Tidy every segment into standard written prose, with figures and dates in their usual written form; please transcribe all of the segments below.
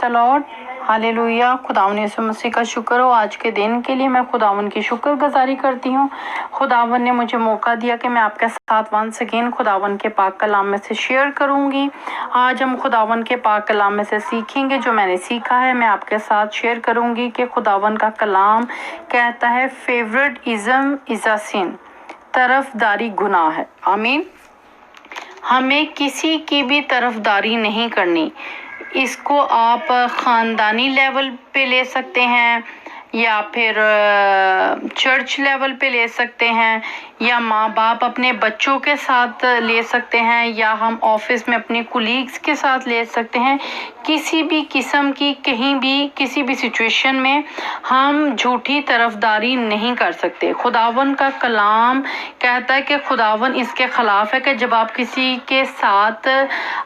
The Lord, hallelujah. खुदावन यीशु मसीह का शुक्र हो आज के दिन के लिए। मैं खुदावन की शुक्रगुजारी करती हूँ। खुदावन ने मुझे मौका दिया कि मैं आपके साथ वंस अगेन खुदावन के पाक कलाम में से शेयर करूँगी। आज हम खुदावन के पाक कलाम में से सीखेंगे। जो मैंने सीखा है मैं आपके साथ शेयर करूँगी कि खुदावन का कलाम कहता है फेवरेटिज्म इज़ अ सिन, तरफदारी गुनाह है। आमीन। हमें किसी की भी तरफदारी नहीं करनी। इसको आप ख़ानदानी लेवल पे ले सकते हैं या फिर चर्च लेवल पे ले सकते हैं, या माँ बाप अपने बच्चों के साथ ले सकते हैं, या हम ऑफिस में अपने कुलीग्स के साथ ले सकते हैं। किसी भी किस्म की कहीं भी किसी भी सिचुएशन में हम झूठी तरफदारी नहीं कर सकते। खुदावन का कलाम कहता है कि खुदावन इसके ख़िलाफ़ है कि जब आप किसी के साथ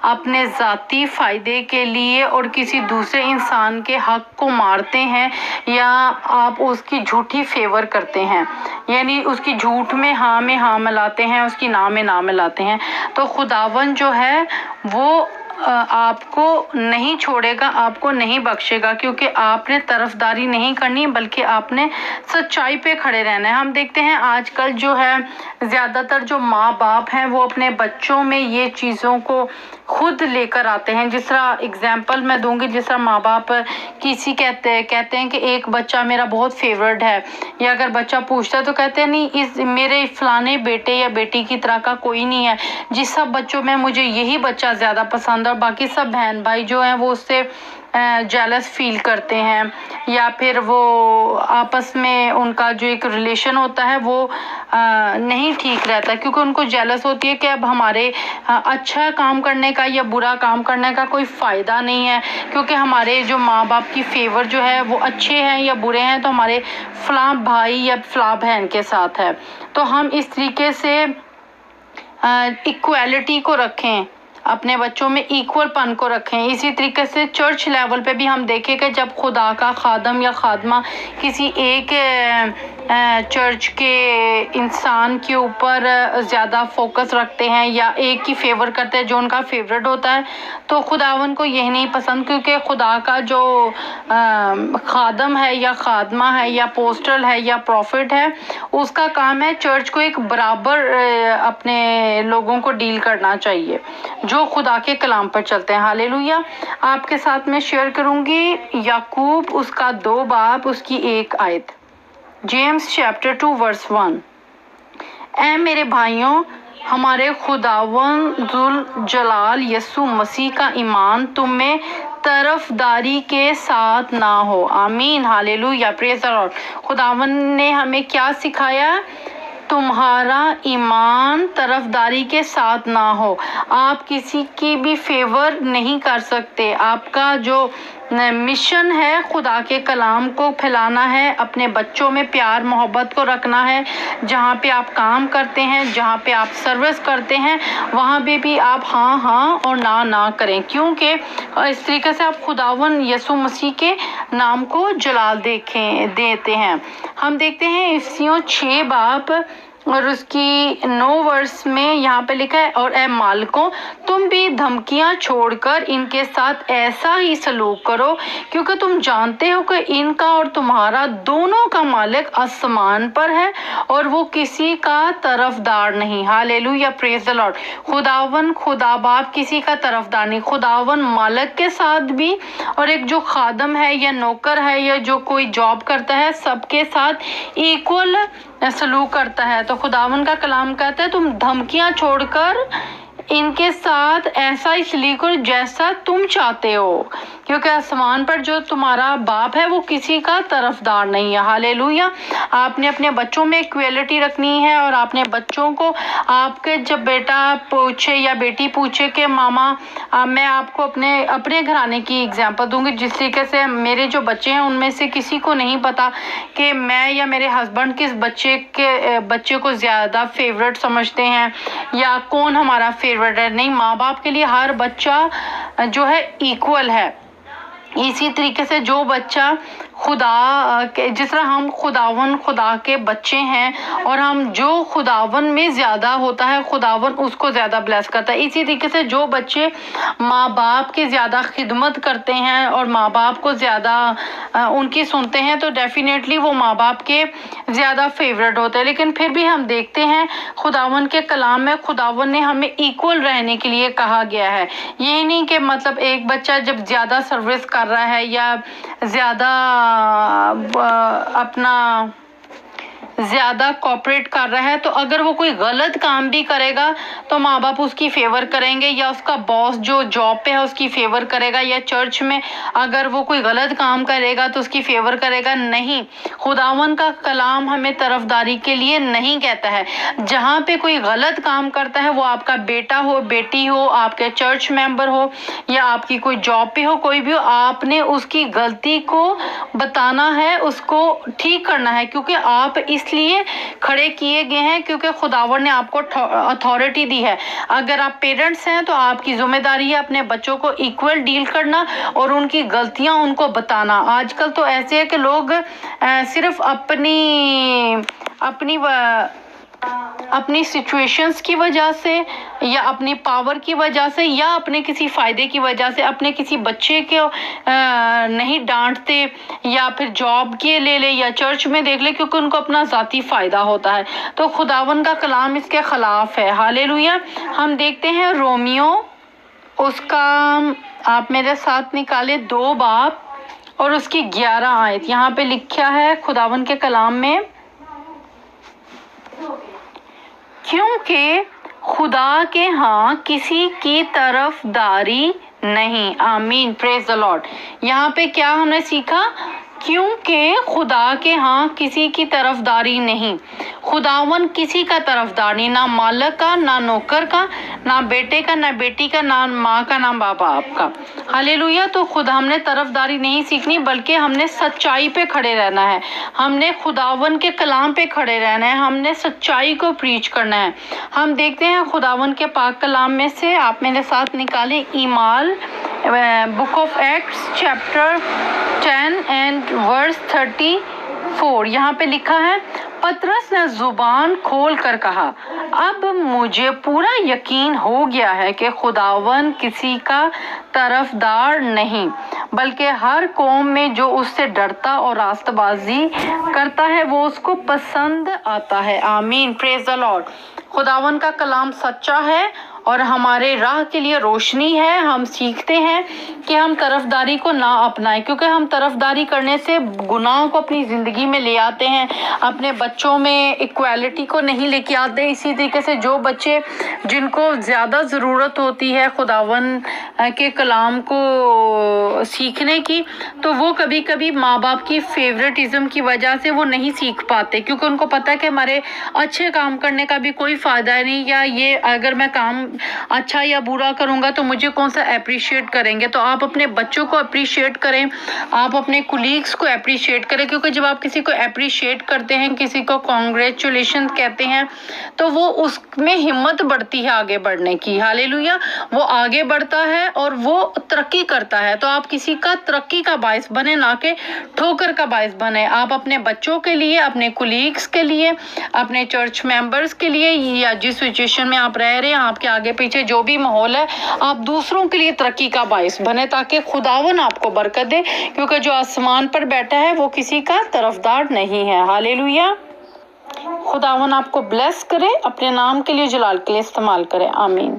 अपने ज़ाती फ़ायदे के लिए और किसी दूसरे इंसान के हक़ को मारते हैं या आप उसकी झूठी फेवर करते हैं, यानी उसकी झूठ में हाँ मिलाते हैं, उसकी ना में ना मिलाते हैं, तो खुदावन जो है वो आपको नहीं छोड़ेगा, आपको नहीं बख्शेगा, क्योंकि आपने तरफदारी नहीं करनी बल्कि आपने सच्चाई पे खड़े रहना है। हम देखते हैं आजकल जो है ज़्यादातर जो माँ बाप हैं वो अपने बच्चों में ये चीज़ों को खुद लेकर आते हैं। जिस तरह एग्जाम्पल मैं दूंगी, जिस तरह माँ बाप किसी कहते हैं कि एक बच्चा मेरा बहुत फेवरेट है, या अगर बच्चा पूछता है तो कहते हैं नहीं इस मेरे फलाने बेटे या बेटी की तरह का कोई नहीं है, जिस सब बच्चों में मुझे यही बच्चा ज़्यादा पसंद है, और बाकी सब बहन भाई जो हैं वो उससे जेलस फील करते हैं, या फिर वो आपस में उनका जो एक रिलेशन होता है वो नहीं ठीक रहता, क्योंकि उनको जेलस होती है कि अब हमारे अच्छा काम करने का या बुरा काम करने का कोई फ़ायदा नहीं है, क्योंकि हमारे जो माँ बाप की फेवर जो है वो अच्छे हैं या बुरे हैं तो हमारे फलां भाई या फलां बहन के साथ है। तो हम इस तरीके से इक्वालिटी को रखें, अपने बच्चों में इक्वलपन को रखें। इसी तरीके से चर्च लेवल पे भी हम देखें कि जब खुदा का खादम या खादमा किसी एक चर्च के इंसान के ऊपर ज़्यादा फोकस रखते हैं या एक की फेवर करते हैं जो उनका फेवरेट होता है, तो खुदावन को यही नहीं पसंद, क्योंकि खुदा का जो खादम है या खादमा है या पोस्टल है या प्रॉफिट है, उसका काम है चर्च को एक बराबर अपने लोगों को डील करना चाहिए जो खुदा के कलाम पर चलते हैं। हालेलुया। आपके साथ मैं शेयर करूंगी याकूब उसका 2 बाब उसकी 1 आयत। James chapter 2 verse 1। ऐ मेरे भाइयों, हमारे खुदावन जुल जलाल यसु मसीह का ईमान तुम में तरफदारी के साथ ना हो। आमीन। हालेलुया। Praise the Lord. खुदावन ने हमें क्या सिखाया? तुम्हारा ईमान तरफदारी के साथ ना हो। आप किसी की भी फेवर नहीं कर सकते। आपका जो मिशन है खुदा के कलाम को फैलाना है, अपने बच्चों में प्यार मोहब्बत को रखना है। जहाँ पे आप काम करते हैं, जहाँ पे आप सर्विस करते हैं, वहाँ पे भी आप हाँ और ना करें, क्योंकि इस तरीके से आप खुदावन यसु मसीह के नाम को जलाल देते हैं। हम देखते हैं इफिसियों 6 बाब और उसकी 9 वर्स में यहाँ पे लिखा है, और ए मालिकों, तुम भी धमकियाँ छोड़कर इनके साथ ऐसा ही सलूक करो, क्योंकि तुम जानते हो कि इनका और तुम्हारा दोनों का मालिक आसमान पर है और वो किसी का तरफदार नहीं। हालेलुया। Praise the Lord. खुदावन खुदा बाप किसी का तरफदार नहीं। खुदावन मालिक के साथ भी, और एक जो खादम है या नौकर है या जो कोई जॉब करता है, सबके साथ इक्वल सलूक करता है। तो खुदावन का कलाम कहता है तुम धमकियां छोड़कर इनके साथ ऐसा ही सलूक करो जैसा तुम चाहते हो, क्योंकि आसमान पर जो तुम्हारा बाप है वो किसी का तरफदार नहीं है। हालेलुया। आपने अपने बच्चों में इक्वलिटी रखनी है, और आपने बच्चों को आपके जब बेटा पूछे या बेटी पूछे कि मामा मैं आपको अपने घराने की एग्जांपल दूंगी, जिस तरीके से मेरे जो बच्चे हैं उनमें से किसी को नहीं पता कि मैं या मेरे हस्बैंड किस बच्चे को ज़्यादा फेवरेट समझते हैं या कौन हमारा फेवरेट है। नहीं, माँ बाप के लिए हर बच्चा जो है इक्वल है। इसी तरीके से जो बच्चा خدا جس طرح ہم خدا کے بچے ہیں اور ہم جو خداون میں زیادہ ہوتا ہے خداون اس کو زیادہ بلیس کرتا ہے. اسی طریقے سے جو بچے ماں باپ کی زیادہ خدمت کرتے ہیں اور ماں باپ کو زیادہ ان کی سنتے ہیں تو ڈیفینیٹلی وہ ماں باپ کے زیادہ فیورٹ ہوتے ہیں. لیکن پھر بھی ہم دیکھتے ہیں خداون کے کلام میں خداون نے ہمیں ایکول رہنے کے لیے کہا گیا ہے. یہ نہیں کہ مطلب ایک بچہ جب زیادہ سروس کر رہا ہے یا زیادہ اپنا زیادہ کوپریٹ کر رہا ہے تو اگر وہ کوئی غلط کام بھی کرے گا تو ماں باپ اس کی فیور کریں گے، یا اس کا باس جو جاب پہ ہے اس کی فیور کرے گا، یا چرچ میں اگر وہ کوئی غلط کام کرے گا تو اس کی فیور کرے گا. نہیں، خداون کا کلام ہمیں طرفداری کے لیے نہیں کہتا ہے. جہاں پہ کوئی غلط کام کرتا ہے وہ آپ کا بیٹا ہو، بیٹی ہو، آپ کے چرچ ممبر ہو یا آپ کی کوئی جاب پہ ہو، کوئی بھی ہو، آپ نے اس کی غلطی کو بتانا ہے، اس کو ٹھیک کرنا ہے، کیونکہ آپ اس لیے کھڑے کیے گئے ہیں کیونکہ خداوند نے آپ کو اتھارٹی دی ہے. اگر آپ پیرنٹس ہیں تو آپ کی ذمہ داری ہے اپنے بچوں کو ایکول ڈیل کرنا اور ان کی غلطیاں ان کو بتانا. آج کل تو ایسے ہے کہ لوگ صرف اپنی سچویشنز کی وجہ سے یا اپنی پاور کی وجہ سے یا اپنے کسی فائدے کی وجہ سے اپنے کسی بچے کو نہیں ڈانٹتے، یا پھر جاب کے لے لے یا چرچ میں دیکھ لے، کیونکہ ان کو اپنا ذاتی فائدہ ہوتا ہے. تو خداون کا کلام اس کے خلاف ہے. ہالےلویا. ہم دیکھتے ہیں رومیو، اس کا آپ میرے ساتھ نکالے 2 باب اور اس کی 11 آیت. یہاں پہ لکھا ہے خداون کے کلام میں، کیونکہ خدا کے ہاں کسی کی طرفداری نہیں. آمین، پریز دی لارڈ. یہاں پہ کیا ہم نے سیکھا؟ کیونکہ خدا کے ہاں کسی کی طرفداری نہیں. خداون کسی کا طرفدار نہیں، نہ مالک کا، نہ نوکر کا، نہ بیٹے کا، نہ بیٹی کا، نہ ماں کا، نہ باپ کا. ہالےلویا. تو خدا ہم نے طرفداری نہیں سیکھنی بلکہ ہم نے سچائی پہ کھڑے رہنا ہے. ہم نے خداون کے کلام پہ کھڑے رہنا ہے. ہم نے سچائی کو پریچ کرنا ہے. ہم دیکھتے ہیں خداون کے پاک کلام میں سے، آپ میرے ساتھ نکالیں اعمال، Book of Acts chapter 10 and verse 34. یہاں پہ لکھا ہے، پطرس نے زبان کھول کر کہا، اب مجھے پورا یقین ہو گیا ہے کہ خداون کسی کا طرفدار نہیں، بلکہ ہر قوم میں جو اس سے ڈرتا اور راست بازی کرتا ہے وہ اس کو پسند آتا ہے. آمین، پریز دی لارڈ. خداون کا کلام سچا ہے اور ہمارے راہ کے لیے روشنی ہے. ہم سیکھتے ہیں کہ ہم طرفداری کو نہ اپنائیں، کیونکہ ہم طرفداری کرنے سے گناہ کو اپنی زندگی میں لے آتے ہیں، اپنے بچوں میں ایکویلٹی کو نہیں لے کے آتے. اسی طریقے سے جو بچے جن کو زیادہ ضرورت ہوتی ہے خداون کے کلام کو سیکھنے کی، تو وہ کبھی کبھی ماں باپ کی فیوریٹزم کی وجہ سے وہ نہیں سیکھ پاتے، کیونکہ ان کو پتہ ہے کہ ہمارے اچھے کام کرنے کا بھی کوئی فائدہ نہیں، یا یہ اگر میں کام اچھا یا برا کروں گا تو مجھے کون سا اپریشیٹ کریں گے. تو آپ اپنے بچوں کو اپریشیٹ کریں، آپ اپنے کولیگس کو اپریشیٹ کریں، کیونکہ جب آپ کسی کو اپریشیٹ کرتے ہیں، کسی کو کانگریچولیشن کہتے ہیں، تو وہ اس میں ہمت بڑھتی ہے آگے بڑھنے کی. ہالےلویا. وہ آگے بڑھتا ہے اور وہ ترقی کرتا ہے. تو آپ کسی کا ترقی کا باعث بنے، نہ کہ ٹھوکر کا باعث بنے. آپ اپنے بچوں کے لیے، اپنے کولیگس کے لیے، اپنے چرچ ممبرز کے لیے، یا جس سچویشن میں آپ رہ رہے ہیں، آپ کے آگے پیچھے جو بھی ماحول ہے، آپ دوسروں کے لیے ترقی کا باعث بنے تاکہ خداون آپ کو برکت دے، کیونکہ جو آسمان پر بیٹھا ہے وہ کسی کا طرفدار نہیں ہے. ہالےلویا. خداون آپ کو بلیس کرے، اپنے نام کے لیے، جلال کے لیے استعمال کرے. آمین.